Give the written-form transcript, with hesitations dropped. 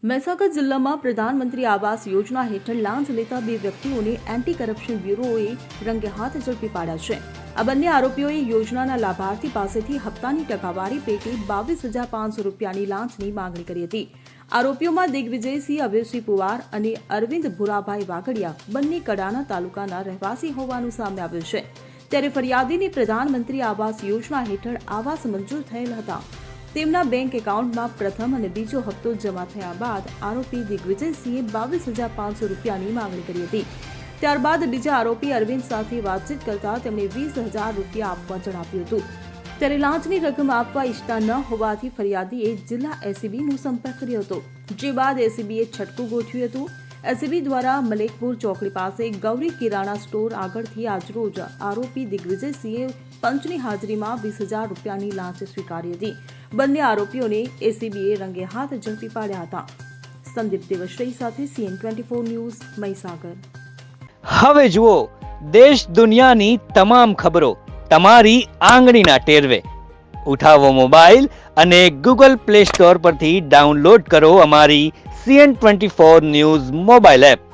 મહીસાગર જિલ્લામાં પ્રધાનમંત્રી આવાસ યોજના હેઠળ લાંચ લેતા બે વ્યક્તિઓને એન્ટી કરપ્શન બ્યુરોએ રંગે હાથ ઝડપી પાડ્યા છે. આ બંને આરોપીઓએ યોજનાના લાભાર્થી પાસેથી હપ્તાની ટકાવારી પેટે 22,500 રૂપિયાની લાંચની માંગણી કરી હતી. આરોપીઓમાં દિગ્વિજયસિંહ અભયસિંહ પુવાર અને અરવિંદ ભુરાભાઈ વાઘડિયા બંને કડાણા તાલુકાના રહેવાસી હોવાનું સામે આવ્યું છે. ત્યારે ફરિયાદીને પ્રધાનમંત્રી આવાસ યોજના હેઠળ આવાસ મંજૂર થયેલ હતા. તેમના બેંક એકાઉન્ટમાં પ્રથમ અને બીજો હપ્તો જમા થયા બાદ આરોપી દિગ્વિજયસિંહે 22,500 રૂપિયાની માંગણી કરી હતી. ત્યારબાદ બીજા આરોપી અરવિંદ સાથે વાતચીત કરતા તેમણે 20,000 રૂપિયા આપવા જણાવ્યું હતું. ત્યારે લાંચની રકમ આપવા ઈચ્છતા ન હોવાથી ફરિયાદીએ જિલ્લા એસીબીનો સંપર્ક કર્યો હતો. જે બાદ એસીબીએ છટકું ગોઠવ્યું હતું. એસીબી દ્વારા મલેકપુર ચોકડી પાસે ગૌરી કિરાણા સ્ટોર આગળથી આજરોજ આરોપી દિગ્વિજયસિંહે પંચની હાજરીમાં 20,000 રૂપિયાની લાંચ સ્વીકારી હતી. બંને આરોપીઓને એસીબીએ રંગે હાથ ઝડપી પાડ્યા હતા. સંદીપ દેવશ્રી સાથે CN24 ન્યૂઝ, મહીસાગર. હવે જુઓ દેશ દુનિયાની તમામ ખબરો તમારી આંગળીના ટેરવે. ઉઠાવો મોબાઈલ અને Google Play Store પરથી ડાઉનલોડ કરો અમારી CN24 ન્યૂઝ મોબાઈલ એપ.